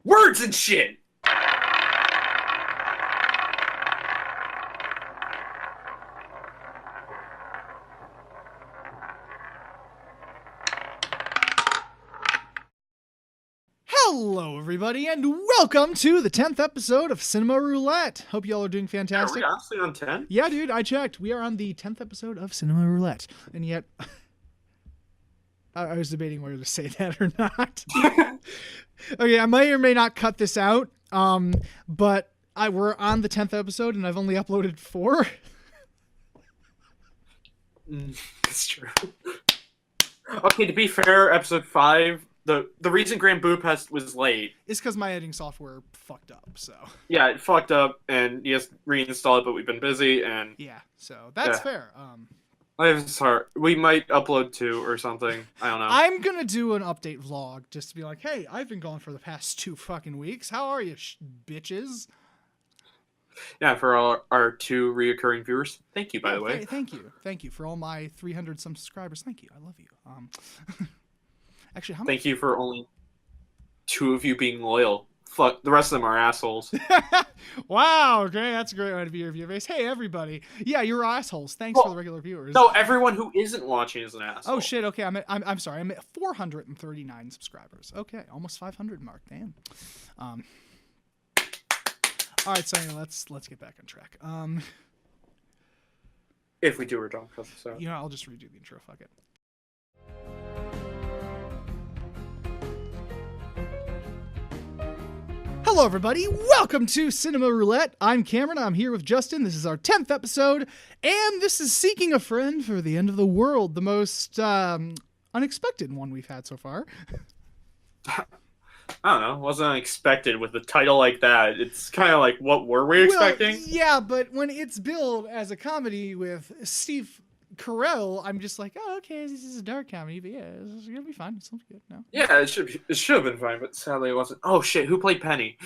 Words and shit! Hello, everybody, and welcome to the 10th episode of Cinema Roulette. Hope y'all are doing fantastic. Are we honestly on 10? Yeah, dude, I checked. We are on the 10th episode of Cinema Roulette. And yet, I was debating whether to say that or not. Okay, I may or may not cut this out, but we're on the 10th episode, and I've only uploaded 4. That's true. Okay, to be fair, episode 5, the reason Grand Budapest was late is because my editing software fucked up, so. Yeah, it fucked up, and he has to reinstall it, but we've been busy, and... Yeah, so that's fair. I'm sorry. We might upload 2 or something. I don't know. I'm gonna do an update vlog just to be like, hey, I've been gone for the past 2 fucking weeks. How are you, bitches? Yeah, for our 2 reoccurring viewers. Thank you, by the way. Thank you. Thank you for all my 300-some subscribers. Thank you. I love you. Actually, how many? Thank you for only 2 of you being loyal. Fuck, the rest of them are assholes. Wow, okay, that's a great way to be your viewer base. Hey, everybody. Yeah, you're assholes. Thanks for the regular viewers. No, everyone who isn't watching is an asshole. Oh, shit, okay, I'm sorry. I'm at 439 subscribers. Okay, almost 500 mark. Damn. All right, so anyway, let's get back on track. If we do or don't cut this out. You know, I'll just redo the intro. Fuck it. Hello, everybody. Welcome to Cinema Roulette. I'm Cameron. I'm here with Justin. This is our 10th episode, and this is Seeking a Friend for the End of the World, the most unexpected one we've had so far. I don't know. It wasn't unexpected with a title like that. It's kind of like, what were we expecting? Yeah, but when it's billed as a comedy with Steve Carell, I'm just like, oh, okay, this is a dark comedy, but yeah, it's gonna be fine. It's good. No. Yeah, it should have been fine, but sadly it wasn't. Oh shit, who played Penny?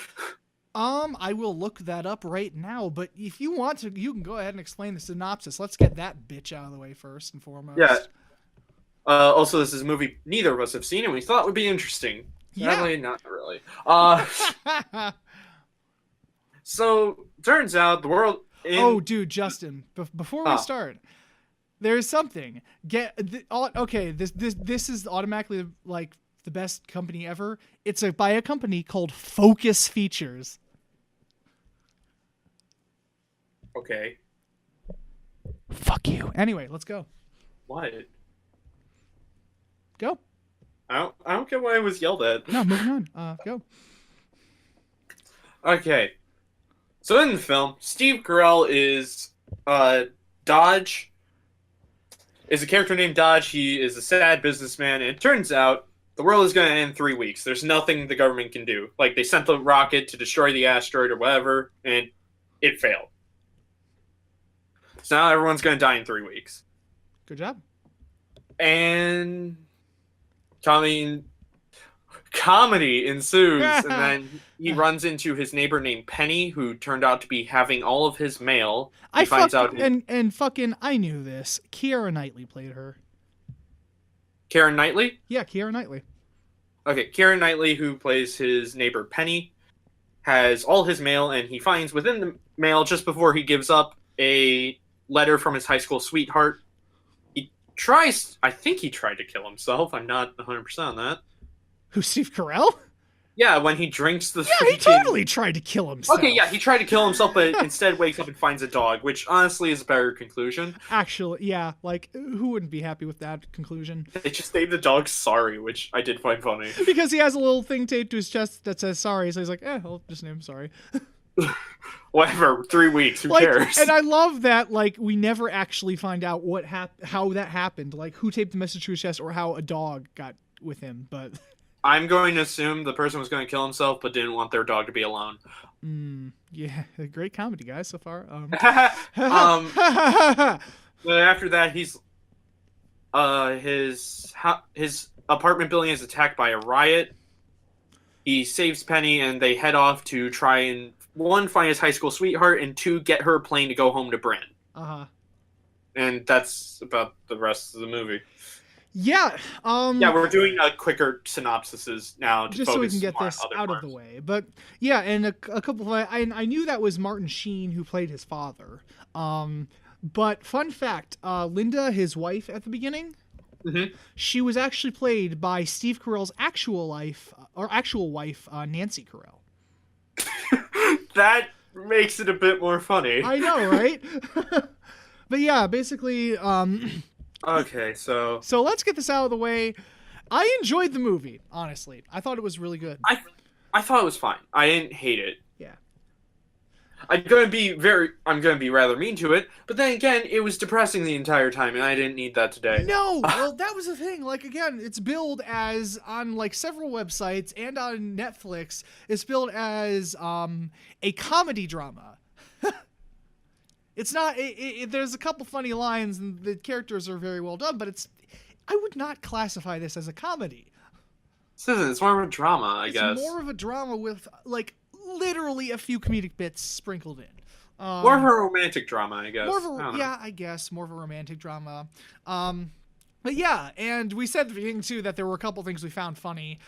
I will look that up right now, but if you want to, you can go ahead and explain the synopsis. Let's get that bitch out of the way first and foremost. Yeah. Also, this is a movie neither of us have seen, and we thought would be interesting. Sadly, not really. So turns out the world. Oh, dude, Justin, before we start. There's something. Okay, this is automatically like the best company ever. It's by a company called Focus Features. Okay. Fuck you. Anyway, let's go. What? Go. I don't get why I was yelled at. No, moving on. Go. Okay. So in the film, Steve Carell is Dodge. Is a character named Dodge. He is a sad businessman, and it turns out the world is going to end in 3 weeks. There's nothing the government can do. Like, they sent the rocket to destroy the asteroid or whatever, and it failed. So now everyone's going to die in 3 weeks. Good job. And comedy ensues, and then he runs into his neighbor named Penny, who turned out to be having all of his mail. I knew this. Keira Knightley played her. Keira Knightley? Yeah, Keira Knightley. Okay, Keira Knightley, who plays his neighbor Penny, has all his mail, and he finds within the mail, just before he gives up, a letter from his high school sweetheart. I think he tried to kill himself. I'm not 100% on that. Who, Steve Carell? Yeah, when he drinks the... Yeah, he totally tried to kill himself. Okay, yeah, he tried to kill himself, but instead wakes up and finds a dog, which honestly is a better conclusion. Actually, yeah, like, who wouldn't be happy with that conclusion? They just named the dog Sorry, which I did find funny. Because he has a little thing taped to his chest that says sorry, so he's like, I'll just name him Sorry. Whatever, 3 weeks, who cares? And I love that, like, we never actually find out how that happened, like, who taped the message to his chest or how a dog got with him, but... I'm going to assume the person was going to kill himself, but didn't want their dog to be alone. Yeah, great comedy, guys, so far. Then after that, he's his apartment building is attacked by a riot. He saves Penny, and they head off to try and 1, find his high school sweetheart, and 2, get her a plane to go home to Bryn. Uh-huh. And that's about the rest of the movie. Yeah. Yeah, we're doing quicker synopsises now to Just so we focus can get more on this other out of the parts. way. But yeah, and a couple of I knew that was Martin Sheen who played his father. But fun fact, Linda, his wife at the beginning, Mm-hmm. she was actually played by Steve Carell's actual wife, Nancy Carell. That makes it a bit more funny. I know, right? But yeah, basically, Okay, so so let's get this out of the way. I enjoyed the movie, honestly. I thought it was really good. I thought it was fine. I didn't hate it. Yeah. I'm gonna be rather mean to it, but then again, it was depressing the entire time, and I didn't need that today. No, well, that was the thing. Like, again, it's billed as on like several websites and on Netflix. It's billed as a comedy drama. It's not. There's a couple funny lines, and the characters are very well done, but I would not classify this as a comedy. It's more of a drama, I guess. It's more of a drama with like literally a few comedic bits sprinkled in. More of a romantic drama, I guess. I guess more of a romantic drama. But yeah, and we said at the beginning too that there were a couple things we found funny.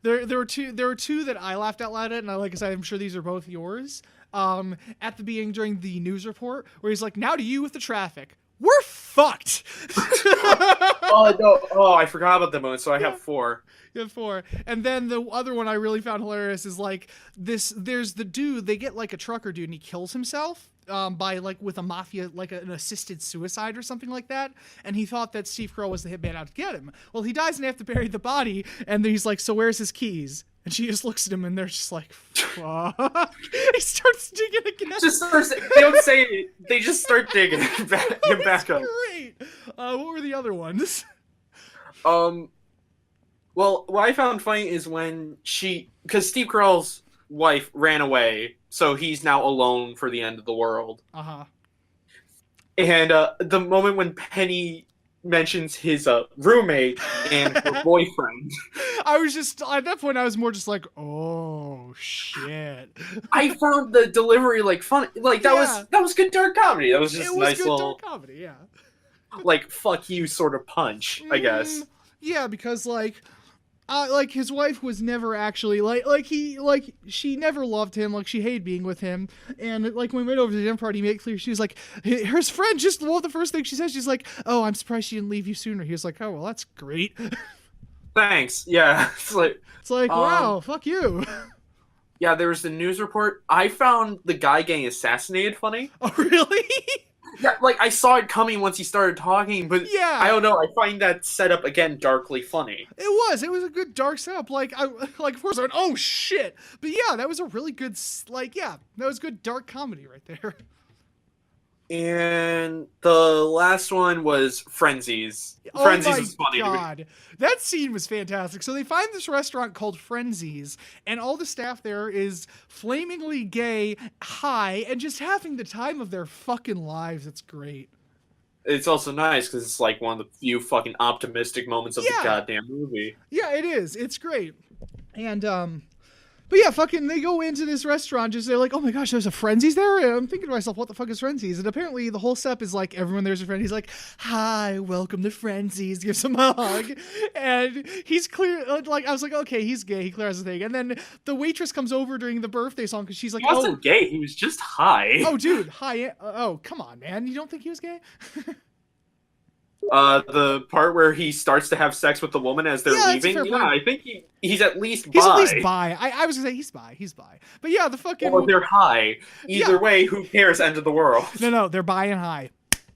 There were two that I laughed out loud at, and like I said, I'm sure these are both yours. At the beginning during the news report, where he's like, "Now to you with the traffic." We're fucked. Oh no! Oh, I forgot about the moment. So I have 4. You have 4. And then the other one I really found hilarious is like this. There's the dude. They get like a trucker dude, and he kills himself. By like with a mafia, like an assisted suicide or something like that, and he thought that Steve Carell was the hitman out to get him. Well, he dies and they have to bury the body, and he's like, "So where's his keys?" And she just looks at him, and they're just like, "Fuck." He starts digging again. They don't say it. They just start digging him back up. Great. What were the other ones? Well, what I found funny is when because Steve Carell's wife ran away, so he's now alone for the end of the world. And the moment when Penny mentions his roommate and her boyfriend, I was just at that point. I was more just like, "Oh shit!" I found the delivery like funny. Like that was good dark comedy. That was just it was nice good little dark comedy. Yeah. Like fuck you sort of punch, I guess. Yeah, because like his wife was never actually she never loved him, like she hated being with him, and like when we went over to the dinner party, he made it clear she was like her friend just the first thing she says, she's like, "Oh, I'm surprised she didn't leave you sooner." He was like, "Oh, well, that's great." Thanks. Yeah, it's like wow, fuck you. Yeah, there was the news report. I found the guy getting assassinated funny. Oh, really? Yeah, like I saw it coming once he started talking, but yeah, I don't know. I find that setup again darkly funny. It was a good dark setup. Like of course I went, "Oh shit!" But yeah, that was a really good that was good dark comedy right there. And the last one was Frenzies. Frenzies was funny. God. That scene was fantastic. So they find this restaurant called Frenzies, and all the staff there is flamingly gay, high, and just having the time of their fucking lives. It's great. It's also nice because it's like one of the few fucking optimistic moments of the goddamn movie. Yeah, it is. It's great. And but yeah, fucking, they go into this restaurant, just they're like, "Oh my gosh, there's a Frenzies there?" And I'm thinking to myself, what the fuck is Frenzies? And apparently the whole step is like, everyone there's a friend. He's like, "Hi, welcome to Frenzies," gives him a hug. And he's clear, like, I was like, okay, he's gay, he clears the thing. And then the waitress comes over during the birthday song, because she's like, he wasn't gay, he was just high. Oh, dude, hi. Oh, come on, man. You don't think he was gay? The part where he starts to have sex with the woman as they're leaving. Yeah, I think he's at least bi. He's at least bi. I was gonna say he's bi. But yeah, the fucking. Or they're high. Either way, who cares? End of the world. No, they're bi and high.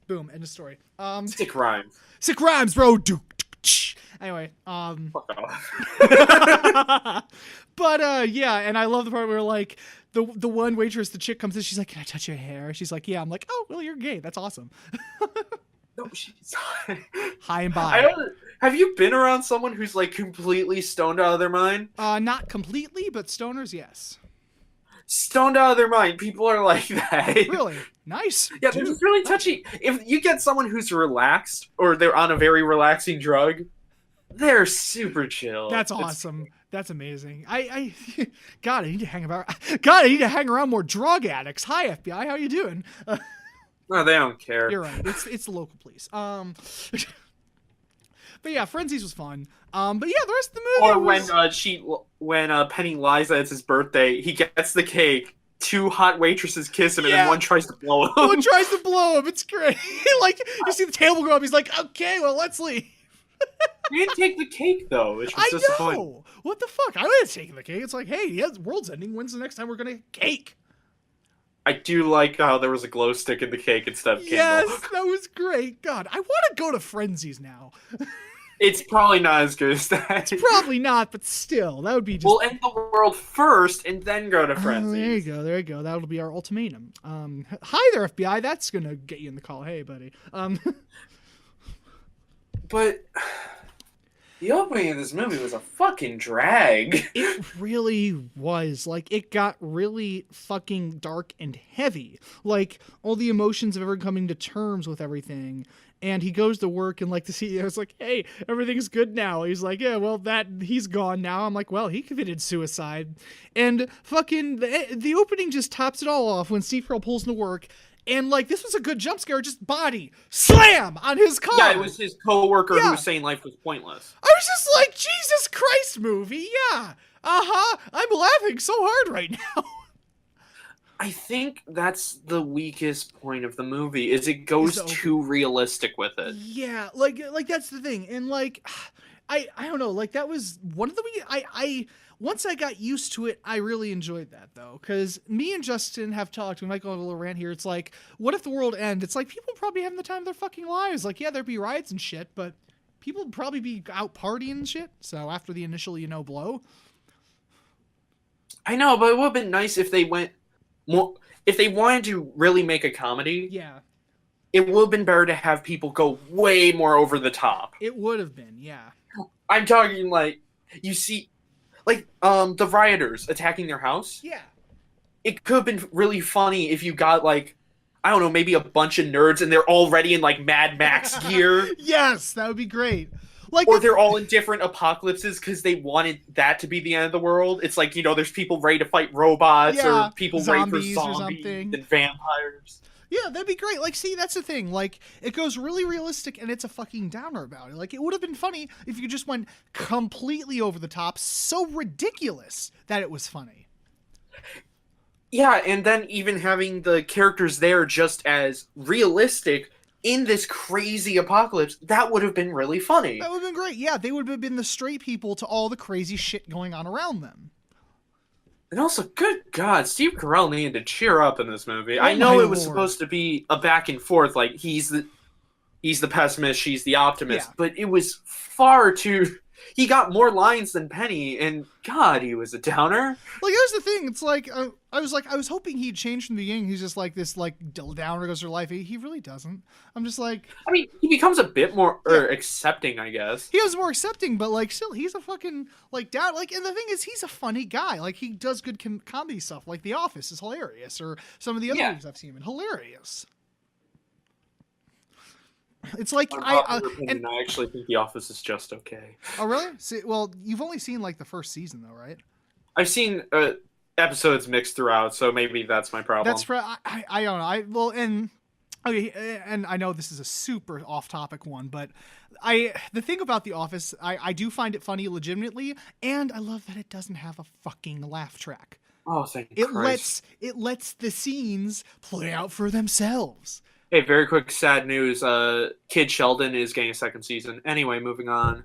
Boom. End of story. Sick rhymes. Sick rhymes, bro. Anyway. Fuck off. But yeah, and I love the part where like the one waitress, the chick comes in, she's like, "Can I touch your hair?" She's like, "Yeah." I'm like, "Oh, well, you're gay. That's awesome." No, she's high. High and bi. Have you been around someone who's like completely stoned out of their mind? Not completely, but stoners, yes. Stoned out of their mind. People are like that. Really? Nice. Yeah, they're just really touchy. If you get someone who's relaxed or they're on a very relaxing drug, they're super chill. That's awesome. That's amazing. God, I need to hang around more drug addicts. Hi, FBI. How you doing? No, they don't care. You're right. It's the local police. But yeah, Frenzies was fun. But yeah, the rest of the movie Or was... when Penny lies that it's his birthday, he gets the cake. Two hot waitresses kiss him, and then one tries to blow him. One tries to blow him. It's great. Like, you see the table go up. He's like, okay, well, let's leave. He didn't take the cake, though, which was disappointing. I know. What the fuck? I would have taken the cake. It's like, hey, yeah, the world's ending. When's the next time we're going to get cake? I do like how there was a glow stick in the cake instead of candle. Yes, that was great. God, I want to go to Frenzies now. It's probably not as good as that. It's probably not, but still, that would be just... We'll end the world first and then go to Frenzies. There you go. That'll be our ultimatum. Hi there, FBI. That's going to get you in the call. Hey, buddy. But the opening of this movie was a fucking drag. It really was. Like, it got really fucking dark and heavy. Like, all the emotions of everyone coming to terms with everything. And he goes to work, and like the CEO's like, hey, everything's good now. He's like, yeah, well, he's gone now. I'm like, well, he committed suicide. And fucking the opening just tops it all off when Steve Carell pulls into work. And like, this was a good jump scare, just body slam on his car. Yeah, it was his coworker who was saying life was pointless. I was just like, Jesus Christ, movie. Yeah. I'm laughing so hard right now. I think that's the weakest point of the movie, is it goes too realistic with it. Yeah, like that's the thing. And like, I don't know, like that was one of the once I got used to it, I really enjoyed that though. Cause me and Justin have talked, we might go on a little rant here. It's like, what if the world ended? It's like, people probably having the time of their fucking lives. Like, yeah, there'd be riots and shit, but people would probably be out partying and shit. So after the initial, blow. I know, but it would have been nice if they went more, if they wanted to really make a comedy. Yeah. It would have been better to have people go way more over the top. It would have been, yeah. I'm talking like, you see, like, the rioters attacking their house. Yeah. It could have been really funny if you got, like, I don't know, maybe a bunch of nerds and they're already in, like, Mad Max gear. Yes, that would be great. Like, or they're all in different apocalypses because they wanted that to be the end of the world. It's like, there's people ready to fight robots or people ready for zombies and vampires. Yeah, that'd be great. Like, see, that's the thing. Like, it goes really realistic and it's a fucking downer about it. Like, it would have been funny if you just went completely over the top, so ridiculous that it was funny. Yeah, and then even having the characters there just as realistic in this crazy apocalypse, that would have been really funny. That would have been great. Yeah, they would have been the straight people to all the crazy shit going on around them. And also, good God, Steve Carell needed to cheer up in this movie. I know it was supposed to be a back and forth, like he's the pessimist, she's the optimist, but it was far too... He got more lines than Penny, and God, he was a downer. Like, here's the thing. It's like, I was hoping he'd change from the beginning. He's just like this, like, downer goes through life. He really doesn't. I'm just like... I mean, he becomes a bit more accepting, I guess. He was more accepting, but, like, still, he's a fucking, like, down... Like, and the thing is, he's a funny guy. Like, he does good comedy stuff. Like, The Office is hilarious, or some of the other movies I've seen him in. Hilarious. It's like I actually think The Office is just okay. Oh really? See, well, you've only seen like the first season though, right? I've seen episodes mixed throughout, so maybe that's my problem. That's I don't know. And I know this is a super off-topic one, but the thing about The Office, I do find it funny legitimately, and I love that it doesn't have a fucking laugh track. Oh, thank Christ. It lets the scenes play out for themselves. Hey, very quick sad news. Kid Sheldon is getting a second season. Anyway, moving on.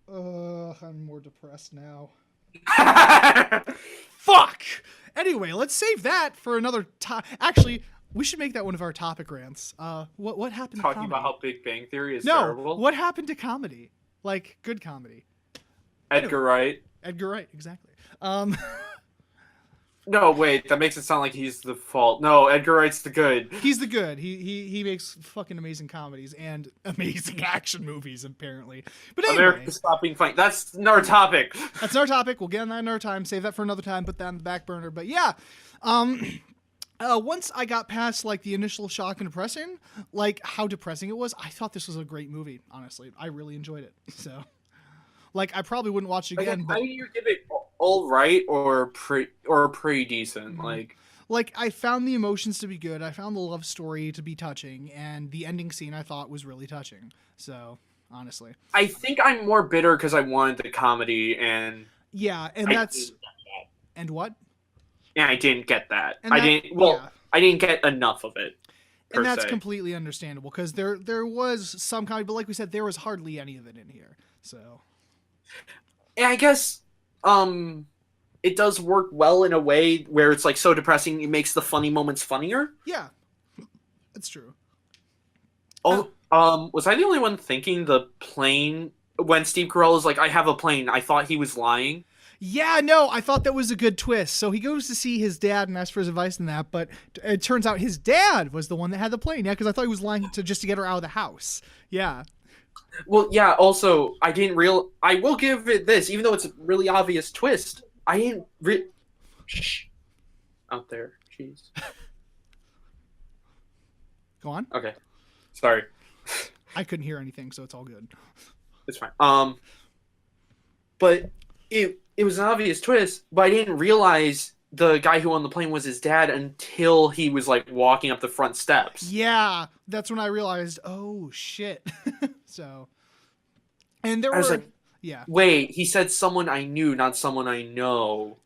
I'm more depressed now. Fuck! Anyway, let's save that for another time. Actually, we should make that one of our topic rants. What happened to comedy? Talking about how Big Bang Theory is terrible? What happened to comedy? Like, good comedy. Edgar Wright. Edgar Wright, exactly. No, wait, that makes it sound like he's the fault. No, Edgar Wright's the good. He's the good. He makes fucking amazing comedies and amazing action movies, apparently. But anyway. America Stop Being Funny. That's another topic. That's our topic. We'll get on that another time. Save that for another time. Put that on the back burner. But yeah, once I got past like the initial shock and depression, like how depressing it was, I thought this was a great movie. Honestly, I really enjoyed it. So, like, I probably wouldn't watch it again. How do you give it all right or pretty decent? Mm-hmm. Like I found the emotions to be good. I found the love story to be touching, and the ending scene I thought was really touching. So honestly. I think I'm more bitter because I wanted the comedy, and Yeah, and that's and what? I didn't get that. And that yeah. I didn't get enough of it per And that's se. completely understandable because there was some comedy, but like we said, there was hardly any of it in here. So, And I guess it does work well in a way where it's like so depressing it makes the funny moments funnier. yeah, that's true. Oh, was I the only one thinking the plane when Steve Carell is like, "I have a plane"? I thought he was lying. Yeah, no, I thought that was a good twist. So he goes to see his dad and asks for his advice in that, but it turns out his dad was the one that had the plane. Yeah, because I thought he was lying just to get her out of the house. Yeah. Well, yeah. Also, I didn't real. I will give it this, even though it's a really obvious twist. I didn't. Shh. Out there, jeez. Go on. Okay, sorry. I couldn't hear anything, so it's all good. It's fine. But it was an obvious twist, but I didn't realize the guy who owned the plane was his dad until he was like walking up the front steps. Yeah, that's when I realized, oh shit. So, and there I was were, like, yeah. wait, he said someone I knew, not someone I know.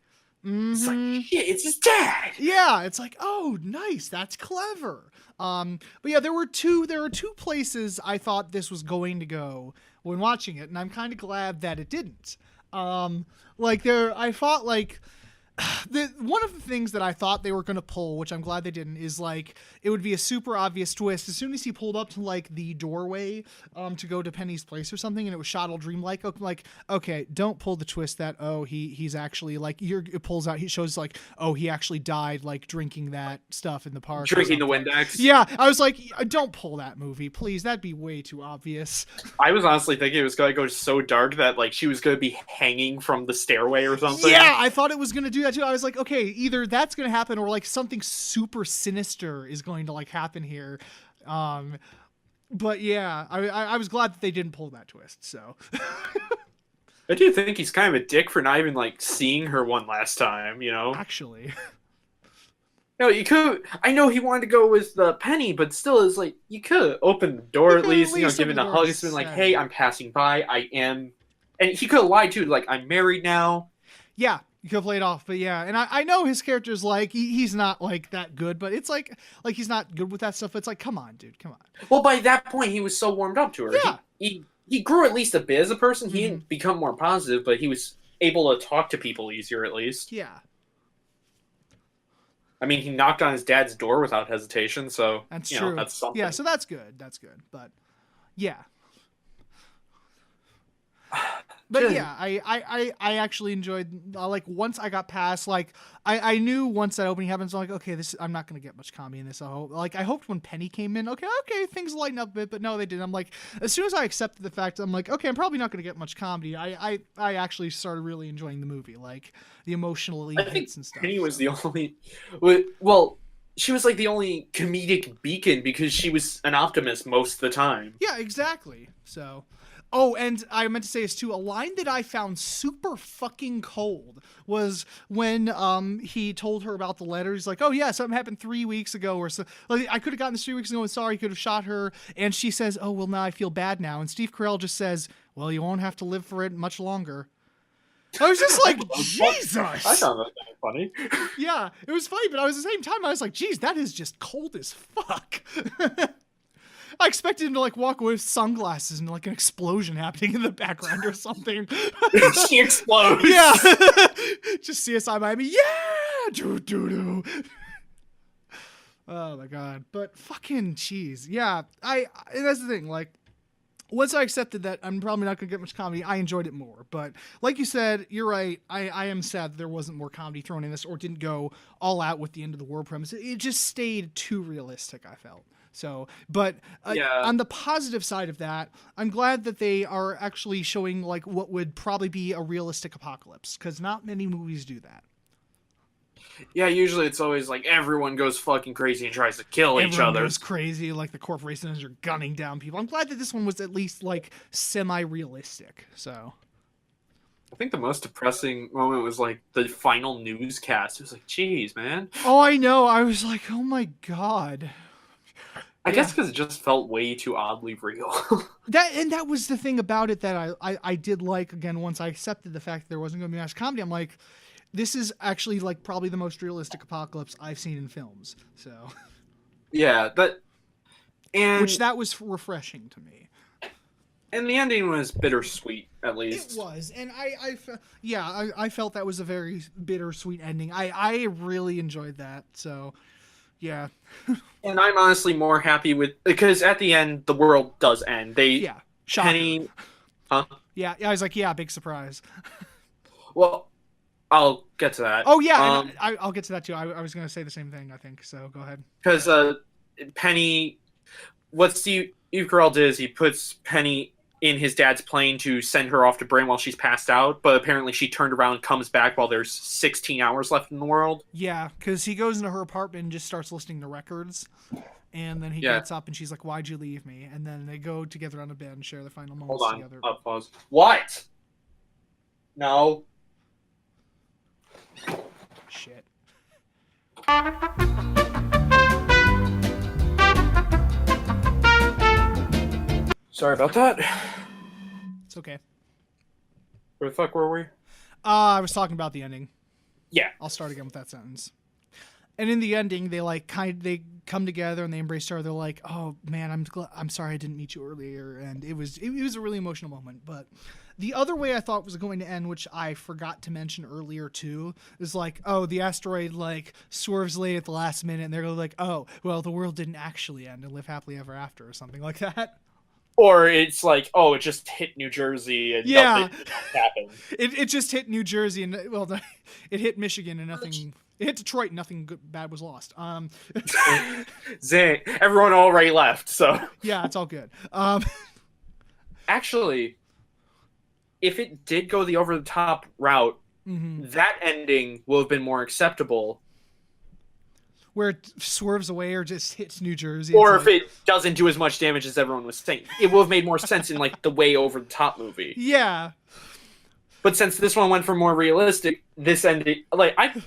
It's like, shit, it's his dad. Yeah, it's like, oh, nice, that's clever. But yeah, there were two places I thought this was going to go when watching it, and I'm kind of glad that it didn't. I thought like one of the things that I thought they were going to pull, which I'm glad they didn't, is like it would be a super obvious twist as soon as he pulled up to like the doorway to go to Penny's place or something, and it was shot all dreamlike. Like, okay, don't pull the twist that he's actually like it pulls out. He shows like he actually died like drinking that stuff in the park, drinking the Windex. Yeah, I was like, don't pull that movie, please. That'd be way too obvious. I was honestly thinking it was going to go so dark that like she was going to be hanging from the stairway or something. Yeah, I thought it was going to do that too. I was like, okay, either that's going to happen or like something super sinister is going to like happen here. But yeah, I was glad that they didn't pull that twist. So I do think he's kind of a dick for not even like seeing her one last time, you know? Actually. No, you could. I know he wanted to go with Penny, but still, it's like you could open the door at least, you know, give him a hug. It's been like, hey, I'm passing by. I am, and he could have lied too. Like, I'm married now. Yeah, you could have played off, but yeah, and I know his character's like he's not like that good, but it's like he's not good with that stuff. It's like, come on, dude, come on. Well, by that point, he was so warmed up to her. Yeah, he grew at least a bit as a person. He didn't become more positive, but he was able to talk to people easier at least. Yeah. I mean, he knocked on his dad's door without hesitation, so that's true. Know, that's something. Yeah, so that's good. That's good. But yeah. But yeah, I actually enjoyed like once I got past like I knew once that opening happens, I'm like, okay, I'm not gonna get much comedy in this. I hoped when Penny came in, okay, things lighten up a bit, but no, they didn't. I'm like, as soon as I accepted the fact, I'm like, okay, I'm probably not gonna get much comedy. I actually started really enjoying the movie, like the emotional hits and stuff. Penny was the only, well, she was like the only comedic beacon because she was an optimist most of the time. Yeah, exactly. So. Oh, and I meant to say this too. A line that I found super fucking cold was when he told her about the letter. He's like, "Oh yeah, something happened 3 weeks ago, or so. Like, I could have gotten this 3 weeks ago, and sorry, could have shot her." And she says, "Oh well, now I feel bad now." And Steve Carell just says, "Well, you won't have to live for it much longer." I was just like, Jesus! I found that kind of funny. Yeah, it was funny, but at the same time, I was like, geez, that is just cold as fuck. I expected him to like walk away with sunglasses and like an explosion happening in the background or something. She explodes. Yeah. Just CSI Miami. Yeah. Doo. Oh my god. But fucking cheese. Yeah. And that's the thing. Like, once I accepted that I'm probably not gonna get much comedy, I enjoyed it more. But like you said, you're right. I am sad that there wasn't more comedy thrown in this, or didn't go all out with the end of the world premise. It just stayed too realistic, I felt. So, but on the positive side of that, I'm glad that they are actually showing like what would probably be a realistic apocalypse, because not many movies do that. Yeah, usually it's always like everyone goes fucking crazy and tries to kill each other. Everyone goes crazy, like the corporations are gunning down people. I'm glad that this one was at least like semi-realistic. So, I think the most depressing moment was like the final newscast. It was like, geez, man. Oh, I know. I was like, oh my god. I Yeah. guess because it just felt way too oddly real. That was the thing about it that I did like. Again, once I accepted the fact that there wasn't going to be much comedy, I'm like, this is actually like probably the most realistic apocalypse I've seen in films. So, Yeah, which and that was refreshing to me. the ending was bittersweet, at It least. was, and I felt that was a very bittersweet ending. I really enjoyed that. So, yeah, And I'm honestly more happy with because at the end the world does end. yeah, shocker. Penny, huh? Yeah, I was like, yeah, big surprise. Well, I'll get to that. Oh yeah, and I'll get to that too. I was gonna say the same thing. I think so. Go ahead. Because Penny, what Steve Carell did is he puts Penny in his dad's plane to send her off to Brain while she's passed out, but apparently she turned around and comes back while there's 16 hours left in the world. Yeah, because he goes into her apartment and just starts listening to records, and then he gets up and she's like, "Why'd you leave me?" And then they go together on a bed and share the final moments Hold on. together. Pause. What? No. Shit. Sorry about that. It's okay. Where the fuck were we? I was talking about the ending. Yeah. I'll start again with that sentence. And in the ending, they come together and they embrace her. They're like, "Oh man, I'm sorry I didn't meet you earlier," and it was a really emotional moment. But the other way I thought was going to end, which I forgot to mention earlier too, is like, oh, the asteroid like swerves late at the last minute, and they're like, "Oh, well, the world didn't actually end and live happily ever after," or something like that. Or it's like, oh, it just hit New Jersey and nothing happened. It just hit New Jersey and it hit Michigan and nothing. It hit Detroit and nothing bad was lost. Zing. Everyone already left, so. Yeah, it's all good. Actually, if it did go the over-the-top route, that ending will have been more acceptable. Where it swerves away or just hits New Jersey. Or if it doesn't do as much damage as everyone was saying. It will have made more sense in, like, the way over-the-top movie. Yeah. But since this one went for more realistic, this ending... Like, I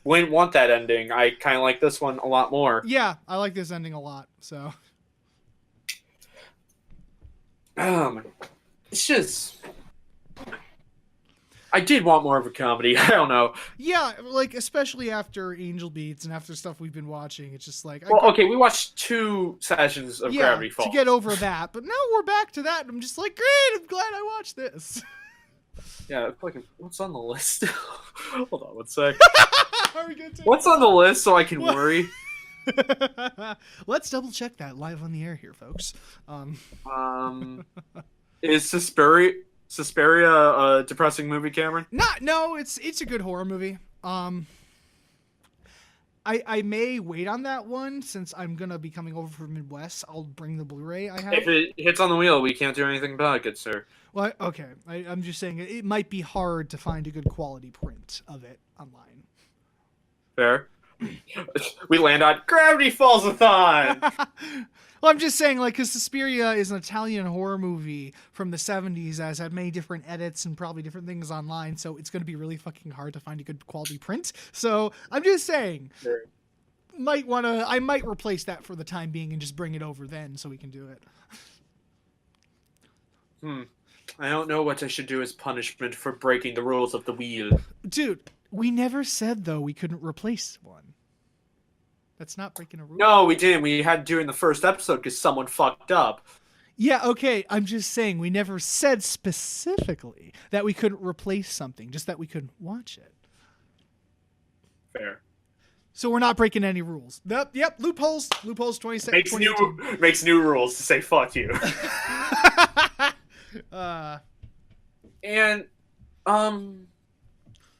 wouldn't want that ending. I kind of like this one a lot more. Yeah, I like this ending a lot, so... It's just... I did want more of a comedy. I don't know. Yeah, like, especially after Angel Beats and after stuff we've been watching, it's just like... Well, okay, we watched 2 sessions of Gravity Falls. To get over that. But now we're back to that, and I'm just like, great, I'm glad I watched this. Yeah, fucking, what's on the list? Hold on one sec. Are we good to... What's on the list so I can worry? Let's double check that live on the air here, folks. Is Suspiria a depressing movie, Cameron? No, it's a good horror movie. I may wait on that one since I'm gonna be coming over from Midwest. I'll bring the Blu-ray I have. If it hits on the wheel, we can't do anything about it, good sir. Well, okay. I'm just saying it might be hard to find a good quality print of it online. Fair. We land on Gravity Falls-a-thon! Well, I'm just saying, like, because Suspiria is an Italian horror movie from the 70s, has had many different edits and probably different things online, so it's going to be really fucking hard to find a good quality print. So I'm just saying, Sure. I might replace that for the time being and just bring it over then so we can do it. I don't know what I should do as punishment for breaking the rules of the wheel. Dude, we never said, though, we couldn't replace one. That's not breaking a rule. No, we didn't. We had to do it in the first episode because someone fucked up. Yeah, okay. I'm just saying we never said specifically that we couldn't replace something, just that we couldn't watch it. Fair. So we're not breaking any rules. Yep, loopholes. Loopholes 2018. Makes new rules to say fuck you. And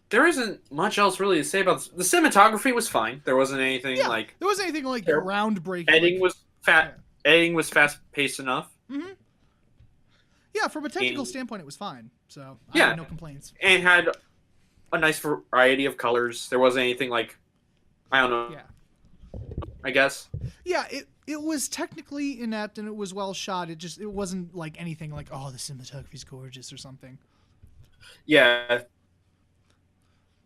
there isn't much else really to say about this. The cinematography was fine. There wasn't anything like there wasn't anything like groundbreaking. Editing was fast paced enough. Mm-hmm. Yeah, from a technical standpoint, it was fine. So I had no complaints. And had a nice variety of colors. There wasn't anything like, I don't know. Yeah. I guess. Yeah, it was technically inept and it was well shot. It wasn't like anything like, oh, the cinematography's gorgeous or something. Yeah.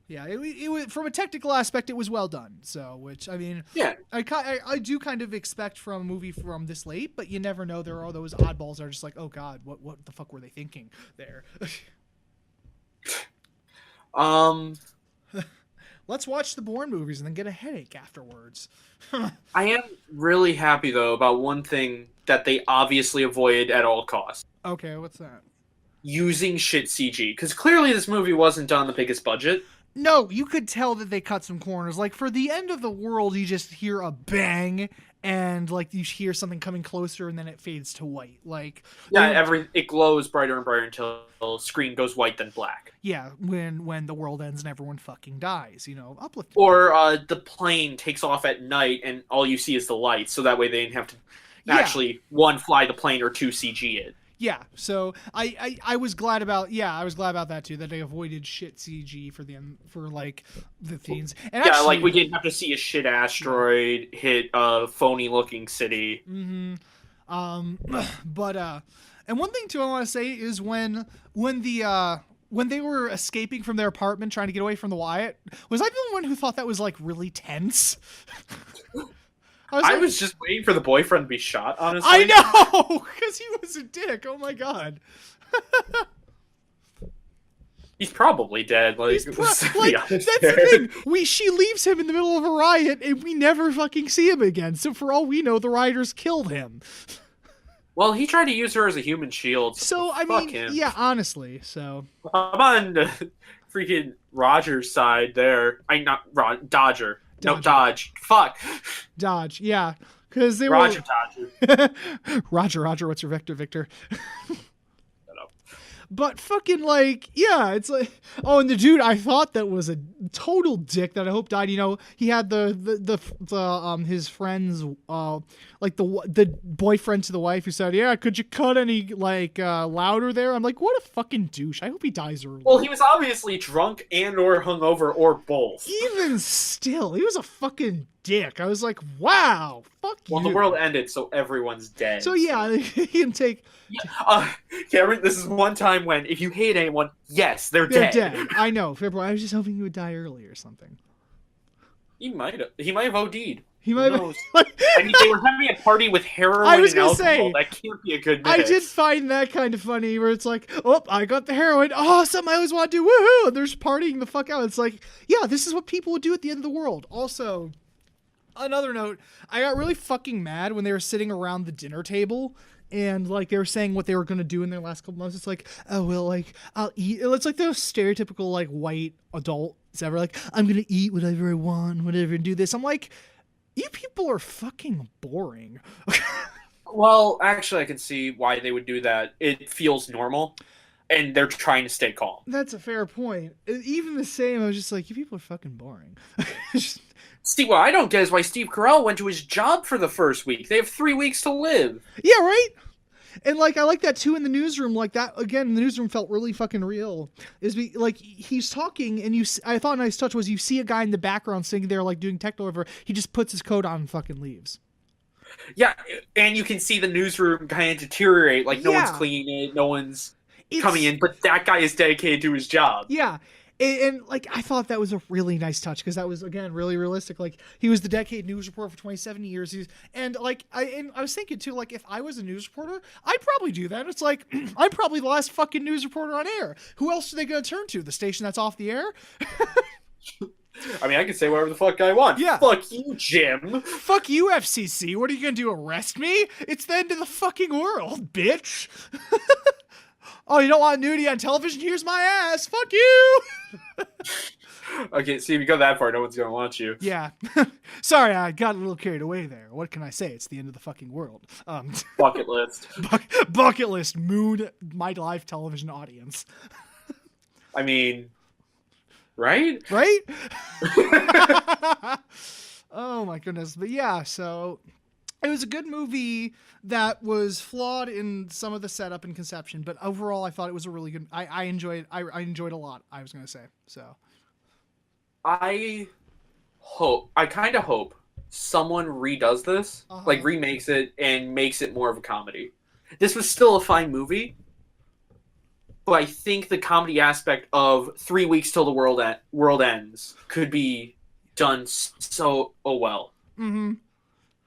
Yeah, it was, from a technical aspect, it was well done. So, which, I mean, Yeah. I do kind of expect from a movie from this late, but you never know. There are those oddballs that are just like, oh god, what the fuck were they thinking there? Um, Let's watch the Bourne movies and then get a headache afterwards. I am really happy though about one thing that they obviously avoided at all costs. Okay, what's that? Using shit CG, because clearly this movie wasn't done on the biggest budget. No, you could tell that they cut some corners. Like for the end of the world, you just hear a bang, and like you hear something coming closer, and then it fades to white. Like It glows brighter and brighter until screen goes white then black. yeah, when the world ends and everyone fucking dies, uplifting. Or the plane takes off at night and all you see is the lights, so that way they didn't have to actually one fly the plane or two CG it. Yeah, so I was glad about that too, that they avoided shit CG for like the scenes. And yeah, actually, like we didn't have to see a shit asteroid hit a phony looking city. But and one thing too I want to say is when they were escaping from their apartment trying to get away from the Wyatt, was I the only one who thought that was like really tense? I was just waiting for the boyfriend to be shot, honestly. I know, because he was a dick. Oh my god. He's probably dead. Like, that's the thing. She leaves him in the middle of a riot, and we never fucking see him again. So for all we know, the rioters killed him. Well, he tried to use her as a human shield. So I mean, yeah, honestly. So I'm on the freaking Roger's side there. Dodger. No, Dodge. Fuck. Dodge, yeah. Because they Roger were... Roger, what's your vector, Victor? Shut up. But fucking, like, yeah, it's like... Oh, and the dude I thought that was a total dick that I hope died. He had his friend's, like, the boyfriend to the wife who said, yeah, could you cut any, like, louder there? I'm like, what a fucking douche. I hope he dies early. Well, he was obviously drunk and or hungover or both. Even still, he was a fucking dick. I was like, wow, fuck you. Well, the world ended, so everyone's dead. So yeah, he can take... Cameron, this is one time when if you hate anyone, yes, they're dead. I know. I was just hoping he would die early or something. He might have OD'd. He might have. I mean, they were having a party with heroin and alcohol. That can't be a good mix. I did find that kind of funny, where it's like, oh, I got the heroin. Oh, something I always want to do. Woohoo! And they're just partying the fuck out. It's like, yeah, this is what people would do at the end of the world. Also, another note, I got really fucking mad when they were sitting around the dinner table. And, like, they were saying what they were going to do in their last couple months. It's like, oh, well, like, I'll eat. It's like those stereotypical, like, white adults ever. Like, I'm going to eat whatever I want, whatever, and do this. I'm like, you people are fucking boring. Well, actually, I can see why they would do that. It feels normal, and they're trying to stay calm. That's a fair point. Even the same, I was just like, you people are fucking boring. See, what I don't get is why Steve Carell went to his job for the first week. They have 3 weeks to live. Yeah, right? And, like, I like that, too, in the newsroom. Like, that, again, the newsroom felt really fucking real. Like, he's talking, and I thought a nice touch was you see a guy in the background sitting there, like, doing tech delivery. He just puts his coat on and fucking leaves. Yeah, and you can see the newsroom kind of deteriorate. Like, no one's cleaning it, no one's coming in. But that guy is dedicated to his job. Yeah. And like, I thought that was a really nice touch because that was, again, really realistic. Like, he was the decade news reporter for 27 years. And I was thinking, too, like, if I was a news reporter, I'd probably do that. It's like, I'm probably the last fucking news reporter on air. Who else are they going to turn to? The station that's off the air? I mean, I can say whatever the fuck I want. Yeah. Fuck you, Jim. Fuck you, FCC. What are you going to do, arrest me? It's the end of the fucking world, bitch. Oh, you don't want nudity on television? Here's my ass. Fuck you. Okay, see, if you go that far, no one's going to want you. Yeah. Sorry, I got a little carried away there. What can I say? It's the end of the fucking world. Bucket list. Bucket list. Moon my live television audience. I mean, right? Right? Oh, my goodness. But yeah, so... It was a good movie that was flawed in some of the setup and conception, but overall, I thought it was a really good. I enjoyed. I enjoyed a lot. I was going to say so. I kind of hope someone redoes this, like remakes it and makes it more of a comedy. This was still a fine movie, but I think the comedy aspect of 3 weeks till the world ends could be done so well. Mm-hmm.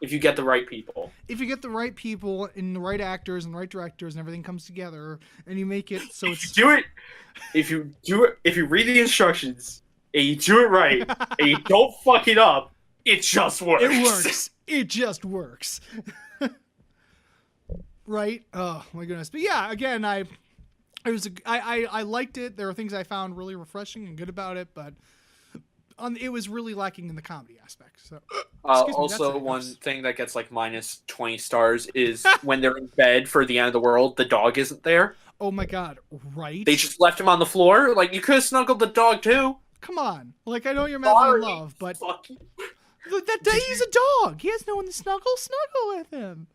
If you get the right people. If you get the right people and the right actors and the right directors and everything comes together and you make it so it's... If you read the instructions and you do it right and you don't fuck it up, it just works. It works. It just works. Right? Oh my goodness. But yeah, again, I liked it. There were things I found really refreshing and good about it, but it was really lacking in the comedy aspect. So, also, one thing that gets like minus 20 stars is when they're in bed for the end of the world, the dog isn't there. Oh my god! Right? They just left him on the floor. Like, you could have snuggled the dog too. Come on! Like, I know you're madly in love, but he's a dog. He has no one to snuggle with him.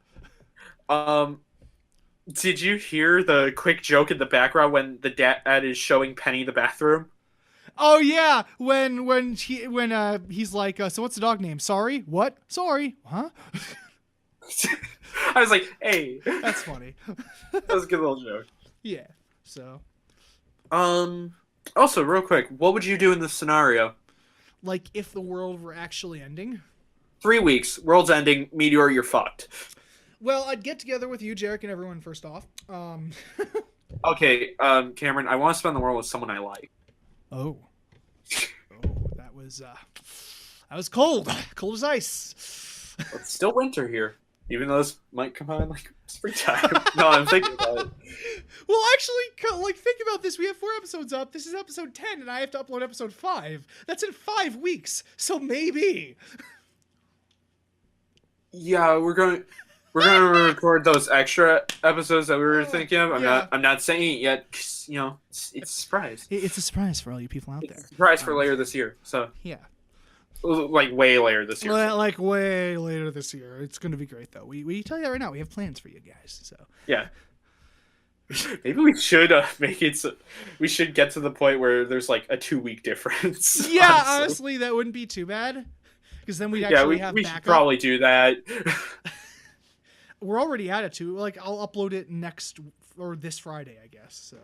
Did you hear the quick joke in the background when the dad is showing Penny the bathroom? Oh yeah, when he's like, so what's the dog name? Sorry, what? Sorry, huh? I was like, hey, that's funny. That was a good little joke. Yeah. So. Also, real quick, what would you do in this scenario? Like if the world were actually ending. 3 weeks, world's ending, meteor, you're fucked. Well, I'd get together with you, Jarek, and everyone first off. Okay, Cameron, I want to spend the world with someone I like. Oh, that was cold as ice. It's still winter here, even though this might come out in like springtime. No, I'm thinking about it. Well, actually, like think about this. We have 4 episodes up. This is episode 10, and I have to upload episode 5. That's in 5 weeks, so maybe. Yeah, we're gonna record those extra episodes that we were thinking of. I'm not saying it yet, 'cause, you know, it's a surprise. It's a surprise for all you people out there. It's a surprise for later this year. So yeah, like way later this year. Like way later this year. It's gonna be great though. We tell you that right now. We have plans for you guys. So yeah. Maybe we should make it so we should get to the point where there's like a 2-week difference. Yeah, honestly, that wouldn't be too bad. Because then we'd actually have backup. Should probably do that. We're already at it too. Like I'll upload it next or this Friday, I guess. So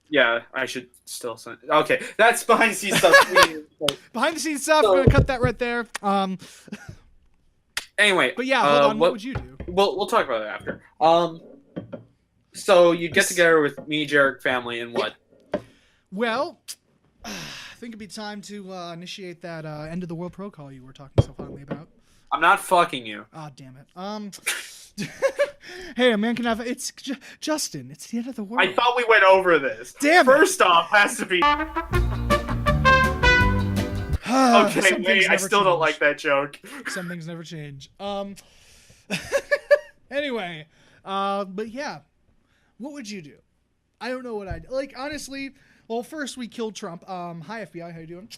yeah, I should still send. Okay, that's behind the scenes stuff. Behind the scenes stuff. I'm gonna cut that right there. Anyway, but yeah, hold on. What would you do? We'll talk about it after. So you get together with me, Jarek, family, and what? Well, I think it'd be time to initiate that end of the world protocol you were talking so fondly about. I'm not fucking you. Ah, damn it. Hey, a man can have. It's Justin. It's the end of the world. I thought we went over this. Damn. First off, has to be. Okay, wait. I still don't like that joke. Some things never change. Anyway, but yeah, what would you do? I don't know what I'd like. Honestly, well, first we killed Trump. Hi FBI, how you doing?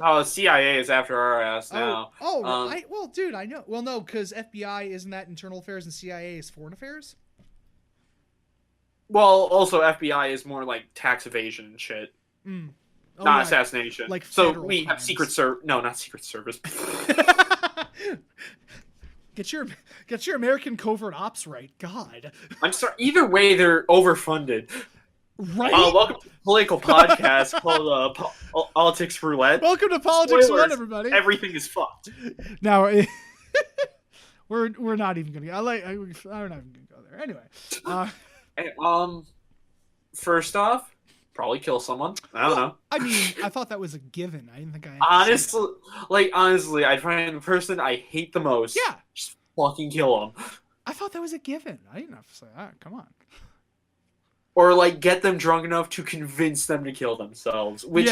Oh, the CIA is after our ass now. Well, dude, I know. Well, no, because FBI isn't that internal affairs and CIA is foreign affairs. Well, also FBI is more like tax evasion and shit, not assassination. Like so we have not Secret Service. Get your American covert ops right, God. I'm sorry. Either way, they're overfunded. Right. Welcome to a political podcast called Politics Roulette. Welcome to Politics Roulette, everybody. Everything is fucked. Now, we're not even gonna. I'm not even gonna go there. Anyway. First off, probably kill someone. I don't know. I mean, I thought that was a given. I didn't think I. Honestly, I'd find the person I hate the most. Yeah. Just fucking kill them. I thought that was a given. I didn't have to say that. Come on. Or like get them drunk enough to convince them to kill themselves. Which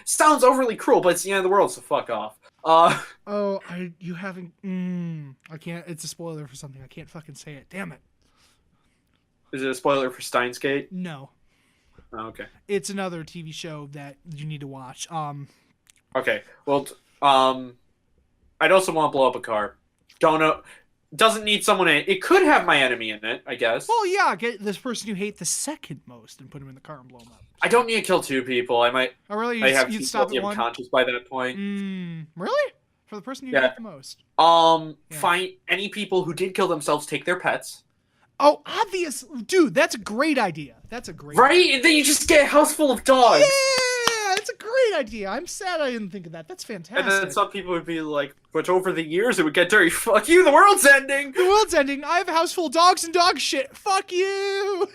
sounds overly cruel, but it's the end of the world, so fuck off. You haven't. I can't. It's a spoiler for something. I can't fucking say it. Damn it. Is it a spoiler for Steins Gate? No. Oh, okay. It's another TV show that you need to watch. Okay. Well, I'd also want to blow up a car. Don't know. Doesn't need someone in it. It could have my enemy in it, I guess. Well, yeah, get this person you hate the second most and put him in the car and blow him up. I don't need to kill 2 people. I might. Oh, really? You'd stop at 1? Conscious by that point. Really? For the person you hate the most? Find any people who did kill themselves. Take their pets. Oh, obvious, dude. That's a great idea. That's a great Right? idea. And then you just get a house full of dogs. Yeah, that's a great idea. I'm sad I didn't think of that. That's fantastic. And then some people would be like, but over the years it would get dirty. Fuck you, the world's ending! The world's ending. I have a house full of dogs and dog shit. Fuck you!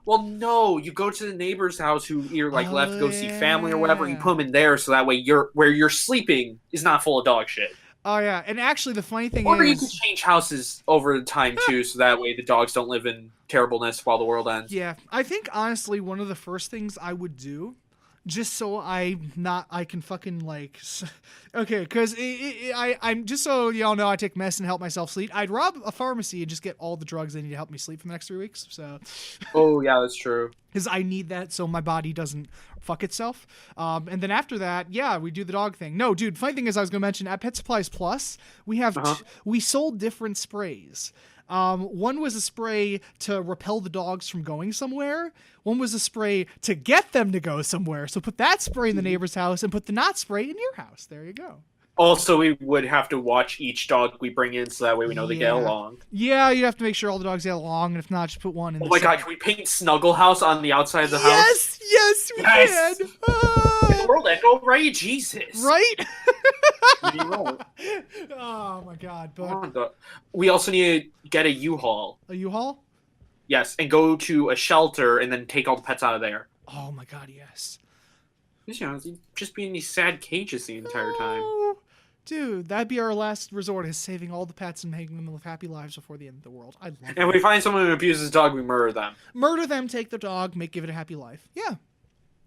Well, no, you go to the neighbor's house who you're like left to go see family or whatever, and you put them in there so that way where you're sleeping is not full of dog shit. Oh, yeah. And actually, the funny thing Or is... you could change houses over time, too, so that way the dogs don't live in terribleness while the world ends. Yeah. I think, honestly, one of the first things I would do, just so I can fucking, like... Okay, because I'm just so y'all know I take mess and help myself sleep. I'd rob a pharmacy and just get all the drugs I need to help me sleep for the next 3 weeks, so... Oh, yeah, that's true. Because I need that so my body doesn't fuck itself. And then after that, yeah, we do the dog thing. No, dude, funny thing is I was going to mention, at Pet Supplies Plus, we have we sold different sprays. One was a spray to repel the dogs from going somewhere. One was a spray to get them to go somewhere. So put that spray in the neighbor's house and put the not spray in your house. There you go. Also, we would have to watch each dog we bring in so that way we know they get along. Yeah, you have to make sure all the dogs get along, and if not, just put one in. Oh my god, can we paint Snuggle House on the outside of the house? Yes, we can. The world echo, right? Jesus. Right? You're right. Oh my god, but we also need to get a U-Haul. A U-Haul? Yes, and go to a shelter and then take all the pets out of there. Oh my god, yes. You know, just be in these sad cages the entire time. Dude, that'd be our last resort, is saving all the pets and making them live happy lives before the end of the world. I love it. And if we find someone who abuses a dog, we murder them. Murder them, take the dog, give it a happy life. Yeah.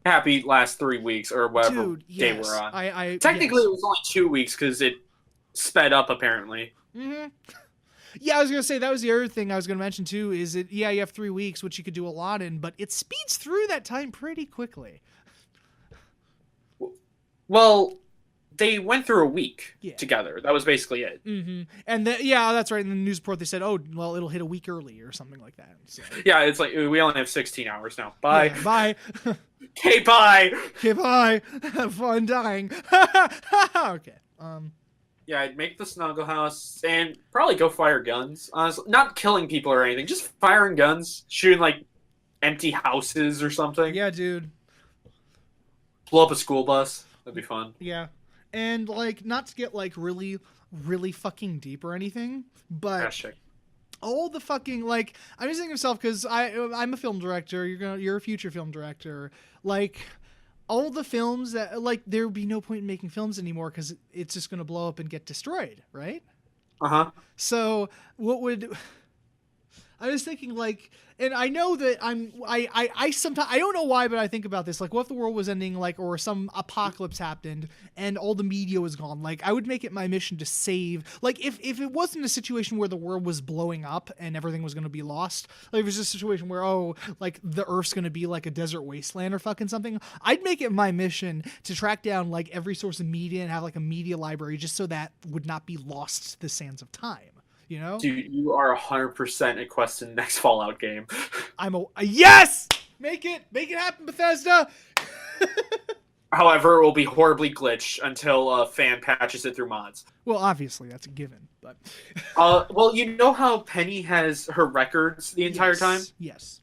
Happy last 3 weeks or whatever day we're on. Technically, it was only 2 weeks because it sped up, apparently. Mm-hmm. Yeah, I was going to say, that was the other thing I was going to mention, too, is you have 3 weeks, which you could do a lot in, but it speeds through that time pretty quickly. Well, they went through a week together. That was basically it. Mm-hmm. And that's right. In the news report, they said, "Oh, well, it'll hit a week early or something like that." So. Yeah, it's like we only have 16 hours now. Bye. Yeah, bye. Okay, bye. Okay, bye. Have fun dying. Okay. Yeah, I'd make the Snuggle House and probably go fire guns. Honestly, not killing people or anything, just firing guns, shooting like empty houses or something. Yeah, dude. Blow up a school bus. That'd be fun. Yeah. And, like, not to get, like, really, really fucking deep or anything, but all the fucking, like, I'm just thinking to myself, because I'm a film director, you're a future film director, like, all the films that, like, there would be no point in making films anymore, because it's just going to blow up and get destroyed, right? Uh-huh. So, I was thinking, like, and I know that I sometimes, I don't know why, but I think about this, like, what if the world was ending, like, or some apocalypse happened and all the media was gone? Like, I would make it my mission to save, like, if it wasn't a situation where the world was blowing up and everything was going to be lost, like, if it was just a situation where, like, the Earth's going to be like a desert wasteland or fucking something, I'd make it my mission to track down, like, every source of media and have, like, a media library just so that would not be lost to the sands of time. You know? Dude, you are 100% a quest in the next Fallout game. Yes! Make it happen, Bethesda! However, it will be horribly glitched until a fan patches it through mods. Well, obviously, that's a given, but... well, you know how Penny has her records the entire time? Yes.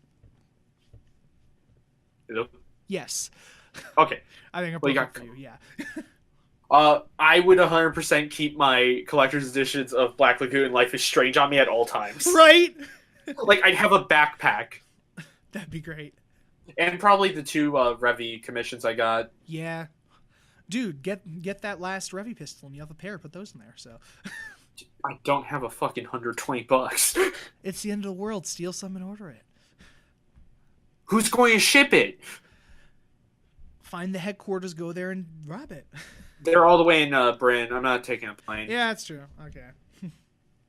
Hello? Yes. Okay. I think I'm perfect for you, yeah. I would 100% keep my collector's editions of Black Lagoon and Life is Strange on me at all times. Right? Like, I'd have a backpack. That'd be great. And probably the 2 Revy commissions I got. Yeah. Dude, get that last Revy pistol and you have a pair, put those in there, so. I don't have a fucking $120. It's the end of the world. Steal some and order it. Who's going to ship it? Find the headquarters, go there, and rob it. They're all the way in Bryn. I'm not taking a plane. Yeah, that's true. Okay.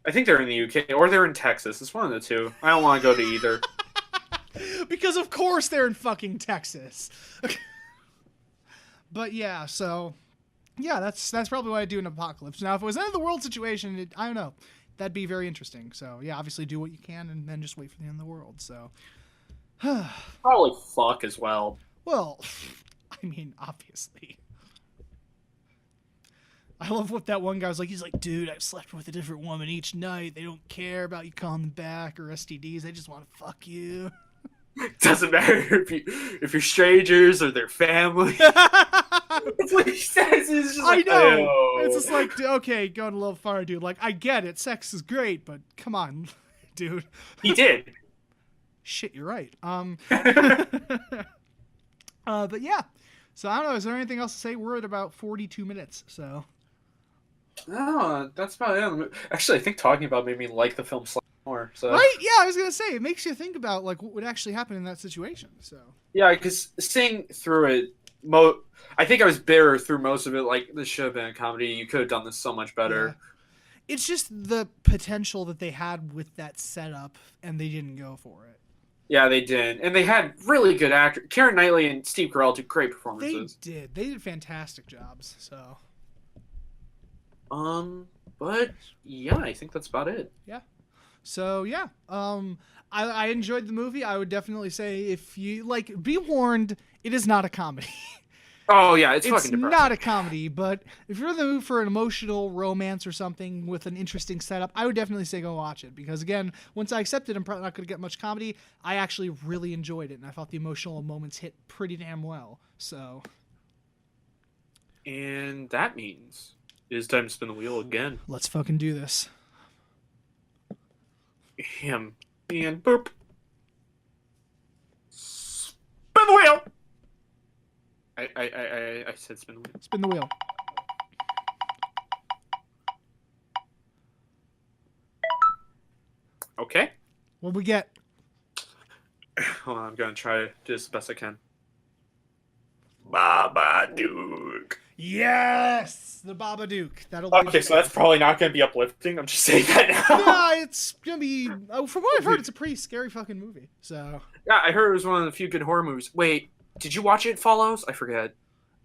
I think they're in the UK, or they're in Texas. It's one of the two. I don't want to go to either. Because of course they're in fucking Texas. But yeah, so... Yeah, that's probably what I'd do in an apocalypse. Now, if it was an end-of-the-world situation, I don't know. That'd be very interesting. So, yeah, obviously do what you can and then just wait for the end of the world, so... Probably fuck as well. Well, I mean, obviously. I love what that one guy was like. He's like, dude, I've slept with a different woman each night. They don't care about you calling them back or STDs. They just want to fuck you. Doesn't matter if you're strangers or their family. That's what he says. He's just like, I know. Ew. It's just like, okay, going a little far, dude. Like, I get it. Sex is great, but come on, dude. He did. Shit, you're right. But yeah. So I don't know. Is there anything else to say? We're at about 42 minutes. So. No, that's about it. Actually, I think talking about made me like the film slightly more. So. Right? Yeah, I was gonna say it makes you think about like what would actually happen in that situation. So. Yeah, because seeing through it, I think I was bitter through most of it. Like, this should have been a comedy. You could have done this so much better. Yeah. It's just the potential that they had with that setup, and they didn't go for it. Yeah, they did. And they had really good actors. Keira Knightley and Steve Carell did great performances. They did. They did fantastic jobs, so. But, yeah, I think that's about it. Yeah. So, yeah. I enjoyed the movie. I would definitely say if you, like, be warned, it is not a comedy. Oh, yeah, it's fucking depressing. Not a comedy, but if you're in the mood for an emotional romance or something with an interesting setup, I would definitely say go watch it. Because, again, once I accepted I'm probably not going to get much comedy, I actually really enjoyed it, and I thought the emotional moments hit pretty damn well. So. And that means it is time to spin the wheel again. Let's fucking do this. Him. And boop. Spin the wheel! I said spin the wheel. Spin the wheel. Okay. What we get? Hold on, I'm gonna try to do this the best I can. Babadook. Yes! The Babadook. That'll Okay, so that's probably not gonna be uplifting. I'm just saying that now. Yeah, it's gonna be. From what I've heard, it's a pretty scary fucking movie. So. Yeah, I heard it was one of the few good horror movies. Wait, did you watch It Follows? I forget.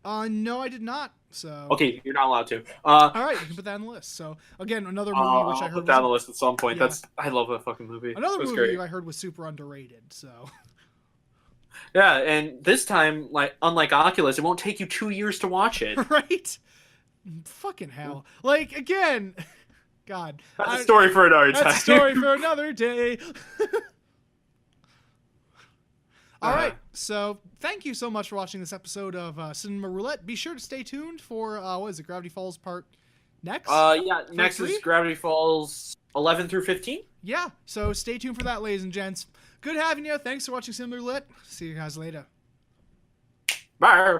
No, I did not. So. Okay, you're not allowed to. All right, you can put that on the list. So again, another movie which I heard. Put that on the list at some point. Yeah. I love that fucking movie. Another movie great. I heard was super underrated. So. Yeah, and this time, like unlike Oculus, it won't take you 2 years to watch it. Right? Fucking hell! Like again, God. That's a story for another time. That's a story for another day. All right, so thank you so much for watching this episode of Cinema Roulette. Be sure to stay tuned for what is it, Gravity Falls Part next? Yeah, next is Gravity Falls 11 through 15. Yeah, so stay tuned for that, ladies and gents. Good having you. Thanks for watching Cinema Roulette. See you guys later. Bye.